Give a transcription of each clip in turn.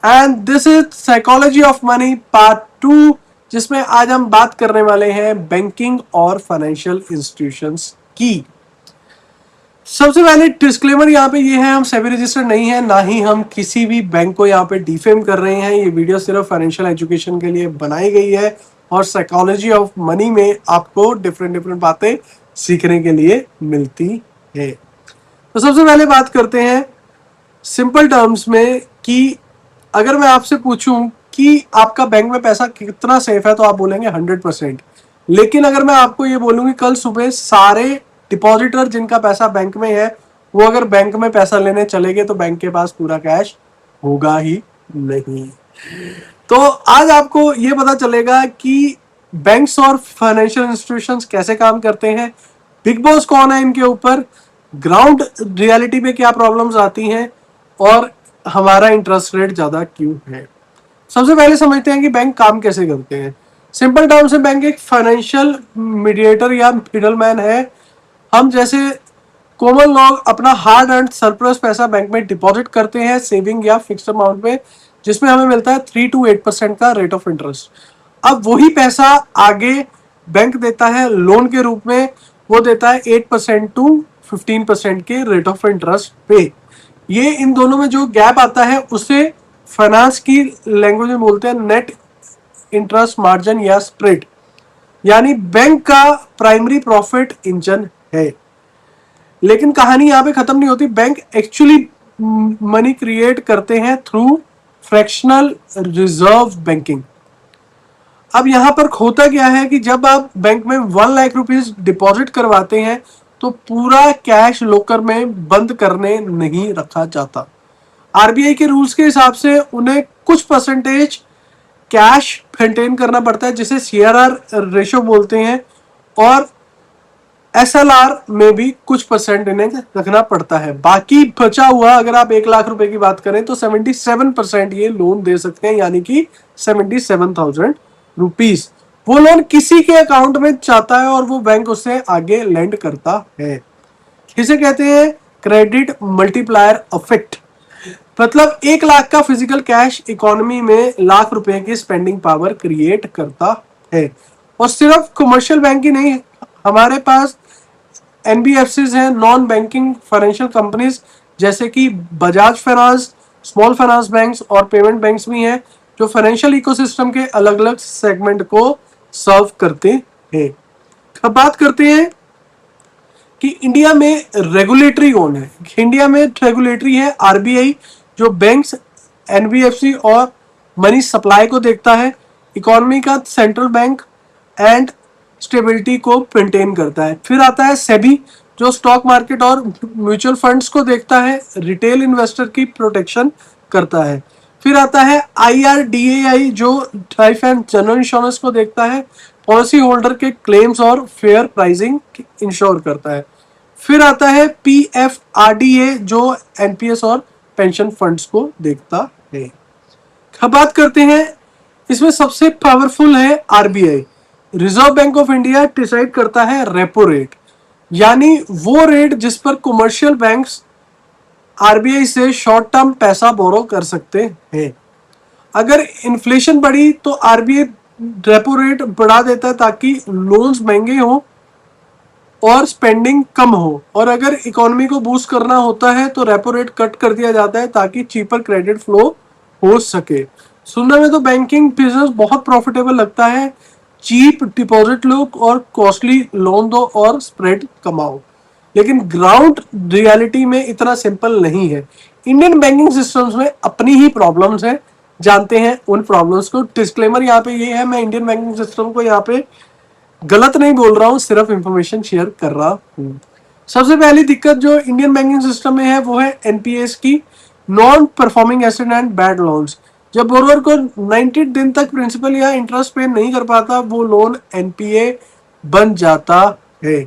And this is psychology of money part 2, जिसमें आज हम बात करने वाले हैं बैंकिंग और फाइनेंशियल इंस्टीट्यूशंस की। सबसे पहले डिस्क्लेमर यहाँ पे ये है, हम सेबी रजिस्टर्ड नहीं है, ना ही हम किसी भी बैंक को यहाँ पे डिफेम कर रहे हैं। ये वीडियो सिर्फ फाइनेंशियल एजुकेशन के लिए बनाई गई है और साइकोलॉजी ऑफ मनी में आपको डिफरेंट डिफरेंट बातें सीखने के लिए मिलती है। तो सबसे पहले बात करते हैं सिंपल टर्म्स में कि अगर मैं आपसे पूछूं कि आपका बैंक में पैसा कितना सेफ है तो आप बोलेंगे 100%। लेकिन अगर मैं आपको ये बोलूं कि कल सुबह सारे डिपॉजिटर जिनका पैसा बैंक में है वो अगर बैंक में पैसा लेने चले गए तो बैंक के पास पूरा कैश होगा ही नहीं। तो आज आपको ये पता चलेगा कि बैंक्स और फाइनेंशियल इंस्टीट्यूशंस कैसे काम करते हैं, बिग बॉस कौन है इनके ऊपर, ग्राउंड रियलिटी पे क्या प्रॉब्लम्स आती हैं और हमारा इंटरेस्ट रेट ज्यादा क्यों है। सबसे पहले समझते हैं कि बैंक काम कैसे करते हैं। सिंपल टर्म से बैंक एक फाइनेंशियल मीडिएटर या मिडलमैन है। हम जैसे कॉमन लोग अपना हार्ड एंड सरप्लस पैसा बैंक में डिपॉजिट करते हैं सेविंग या फिक्स्ड अमाउंट में, जिसमें हमें मिलता है 3 to 8% का रेट ऑफ इंटरेस्ट। अब वही पैसा आगे बैंक देता है लोन के रूप में, वो देता है 8% to 15% के रेट ऑफ इंटरेस्ट पे। ये इन दोनों में जो गैप आता है उसे फाइनेंस की लैंग्वेज में बोलते हैं नेट इंटरेस्ट मार्जिन या स्प्रेड। यानी बैंक का प्राइमरी प्रॉफिट इंजन है। लेकिन कहानी यहाँ पे खत्म नहीं होती। बैंक एक्चुअली मनी क्रिएट करते हैं थ्रू फ्रैक्शनल रिजर्व बैंकिंग। अब यहाँ पर होता क्या है कि जब आप बैंक में 1 लाख रुपीज डिपॉजिट करवाते हैं तो पूरा कैश लॉकर में बंद करने नहीं रखा जाता। आरबीआई के रूल्स के हिसाब से उन्हें कुछ परसेंटेज कैश मेंटेन करना पड़ता है, जिसे सीआरआर रेशो बोलते हैं, और एसएलआर में भी कुछ परसेंट इन्हें रखना पड़ता है। बाकी बचा हुआ अगर आप 1 लाख रुपए की बात करें तो 77% ये लोन दे सकते हैं, यानी कि 77,000 रुपीज वो लोन किसी के अकाउंट में जाता है और वो बैंक उसे आगे लेंड करता है। इसे कहते हैं क्रेडिट मल्टीप्लायर इफेक्ट। मतलब 1 लाख का फिजिकल कैश इकोनॉमी में लाख रुपए की स्पेंडिंग पावर क्रिएट करता है। और सिर्फ कमर्शियल बैंक ही नहीं, हमारे पास एनबीएफसीज हैं, नॉन बैंकिंग फाइनेंशियल कंपनीज, जैसे कि Bajaj finance, small finance banks और पेमेंट बैंक्स भी हैं, जो फाइनेंशियल इकोसिस्टम के अलग अलग सेगमेंट को सर्व करते हैं। अब बात करते हैं कि इंडिया में रेगुलेटरी कौन है। इंडिया में रेगुलेटरी है आरबीआई, जो बैंक्स, एनबीएफसी और मनी सप्लाई को देखता है। इकोनॉमी का सेंट्रल बैंक एंड स्टेबिलिटी को मेंटेन करता है। फिर आता है सेबी, जो स्टॉक मार्केट और म्यूचुअल फंड्स को देखता है, रिटेल इन्वेस्टर की प्रोटेक्शन करता है। फिर आता है आईआरडीएआई, जो लाइफ एंड जनरल इंश्योरेंस को देखता है, पॉलिसी होल्डर के क्लेम्स और फेयर प्राइसिंग इंश्योर करता है। फिर आता है पीएफआरडीए, जो एनपीएस और पेंशन फंड्स को देखता है। अब बात करते हैं, इसमें सबसे पावरफुल है RBI. Reserve bank of India decide करता है रेपो रेट, यानी वो रेट जिस पर कमर्शियल बैंक्स आरबीआई से शॉर्ट टर्म पैसा बोरो कर सकते हैं। अगर इन्फ्लेशन बढ़ी तो आरबीआई रेपो रेट बढ़ा देता है ताकि लोन्स महंगे हो और स्पेंडिंग कम हो। और अगर इकोनॉमी को बूस्ट करना होता है तो रेपो रेट कट कर दिया जाता है ताकि चीपर क्रेडिट फ्लो हो सके। सुनने में तो बैंकिंग बिजनेस बहुत प्रॉफिटेबल लगता है, चीप डिपॉजिट लो और कॉस्टली लोन दो और स्प्रेड कमाओ। लेकिन ग्राउंड रियलिटी में इतना सिंपल नहीं है। इंडियन बैंकिंग सिस्टम्स में अपनी ही प्रॉब्लम्स हैं, जानते हैं उन प्रॉब्लम्स को। डिस्क्लेमर यहाँ पे ये है, मैं इंडियन बैंकिंग सिस्टम को यहाँ पे गलत नहीं बोल रहा हूँ, सिर्फ इंफॉर्मेशन शेयर कर रहा हूँ। सबसे पहली दिक्कत जो इंडियन बैंकिंग सिस्टम में है वो है एनपीएस की, non performing asset and bad loans. जब बोरोवर को 90 दिन तक प्रिंसिपल या इंटरेस्ट पे नहीं कर पाता वो लोन एनपीए बन जाता है।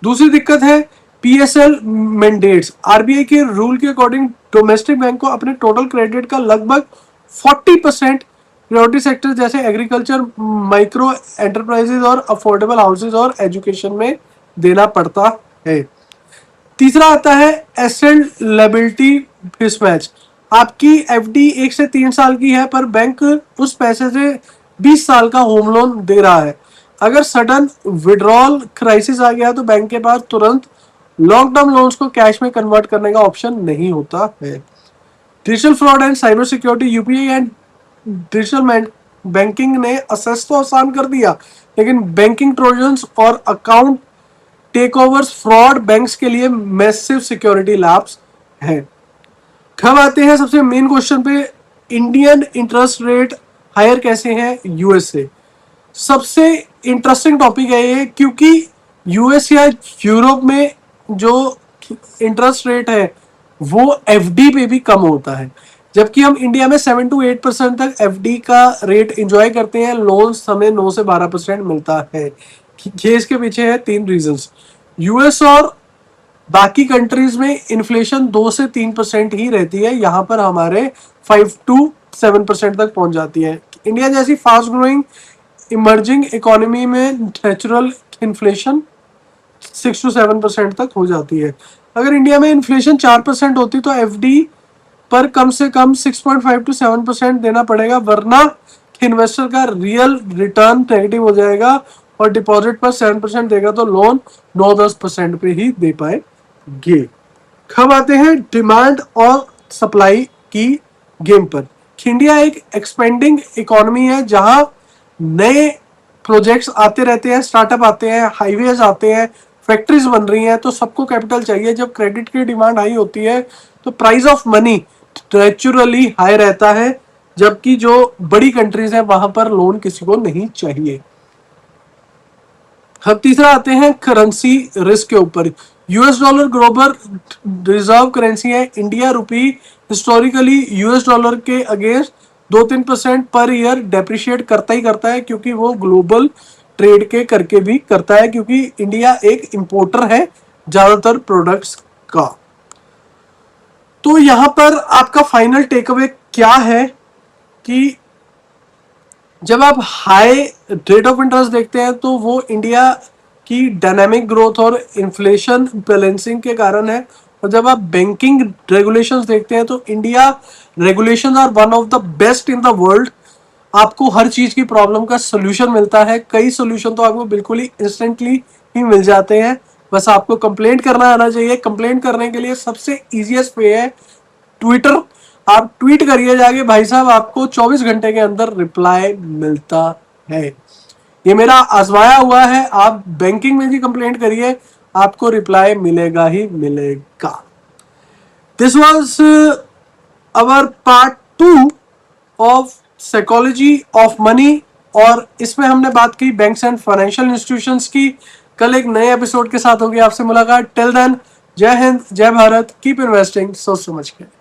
दूसरी दिक्कत है पीएसएल मैंडेट्स। आरबीआई के रूल के अकॉर्डिंग डोमेस्टिक बैंक को अपने टोटल क्रेडिट का लगभग 40% प्रायोरिटी सेक्टर जैसे एग्रीकल्चर, माइक्रो एंटरप्राइजेज और अफोर्डेबल हाउसेज और एजुकेशन में देना पड़ता है। तीसरा आता है एसेट लायबिलिटी मिसमैच। आपकी एफडी 1 से 3 साल की है, पर बैंक उस पैसे से 20 साल का होम लोन दे रहा है। अगर सडन विड्रॉल क्राइसिस आ गया तो बैंक के पास तुरंत लॉन्ग टर्म लोन्स को कैश में कन्वर्ट करने का ऑप्शन नहीं होता है। Digital fraud and cyber security, UPI and digital banking ने असेस तो आसान कर दिया, लेकिन बैंकिंग ट्रोजन्स और account take overs fraud banks के लिए मैसिव सिक्योरिटी लैप्स हैं। कब आते हैं सबसे मेन क्वेश्चन पे, इंडियन इंटरेस्ट रेट हायर कैसे हैं यूएस से। सबसे इंटरेस्टिंग टॉपिक है ये, क्योंकि यूएस या यूरोप में जो इंटरेस्ट रेट है वो एफडी पे भी कम होता है, जबकि हम इंडिया में 7 to 8% तक एफडी का रेट एंजॉय करते हैं। लोन्स हमें 9 से 12% मिलता है। ये इसके पीछे है 3 रीजंस। यूएस और बाकी कंट्रीज में इन्फ्लेशन 2 से 3% ही रहती है, यहाँ पर हमारे 5 to 7% तक पहुंच जाती है। इंडिया जैसी फास्ट ग्रोइंग इमर्जिंग इकोनॉमी में नेचुरल इन्फ्लेशन 6 to 7% तक हो जाती है। अगर इंडिया में इन्फ्लेशन 4% होती तो एफडी पर कम से कम 6.5 to 7% देना पड़ेगा, वरना इन्वेस्टर का रियल रिटर्न नेगेटिव हो जाएगा और डिपॉजिट पर 7% देगा तो लोन 9-10% पे ही दे पाएंगे। कब आते हैं डिमांड और सप्लाई की गेम पर। इंडिया एक एक्सपेंडिंग इकोनॉमी है, जहां नए प्रोजेक्ट्स आते रहते हैं, स्टार्टअप आते हैं, हाईवेज आते हैं, फैक्ट्रीज बन रही हैं, तो सबको कैपिटल चाहिए। जब क्रेडिट की डिमांड हाई होती है तो price of money naturally high रहता है, जबकि जो बड़ी कंट्रीज है वहां पर लोन किसी को नहीं चाहिए। हम तीसरा आते हैं करेंसी रिस्क के ऊपर। US dollar global reserve currency है। इंडिया रुपी हिस्टोरिकली यूएस डॉलर के अगेंस्ट 2-3% पर ईयर डेप्रिशिएट करता ही करता है, क्योंकि वो ग्लोबल ट्रेड के करके भी करता है, क्योंकि इंडिया एक इंपोर्टर है ज्यादातर प्रोडक्ट्स का। तो यहां पर आपका फाइनल टेक अवे क्या है कि जब आप हाई रेट ऑफ इंटरेस्ट देखते हैं तो वो इंडिया की डायनामिक ग्रोथ और इन्फ्लेशन बैलेंसिंग के कारण है, और जब आप बैंकिंग रेगुलेशंस देखते हैं तो India regulations are one of the best in the world. आपको हर चीज की प्रॉब्लम का सोल्यूशन मिलता है, कई सोल्यूशन तो आपको बिल्कुल ही इंस्टेंटली ही मिल जाते हैं, बस आपको कंप्लेंट करना आना चाहिए। कंप्लेंट करने के लिए सबसे इजीएस्ट वे है ट्विटर। आप ट्वीट करिए जाके, भाई साहब आपको 24 घंटे के अंदर रिप्लाई मिलता है। ये मेरा आजमाया हुआ है। आप बैंकिंग में भी कंप्लेंट करिए, आपको रिप्लाई मिलेगा ही मिलेगा। This was our part 2 of psychology of money, और इसमें हमने बात की बैंक्स एंड फाइनेंशियल इंस्टीट्यूशंस की। कल एक नए एपिसोड के साथ होगी आपसे मुलाकात। टिल देन, जय हिंद, जय भारत, कीप इन्वेस्टिंग, सोच समझ के।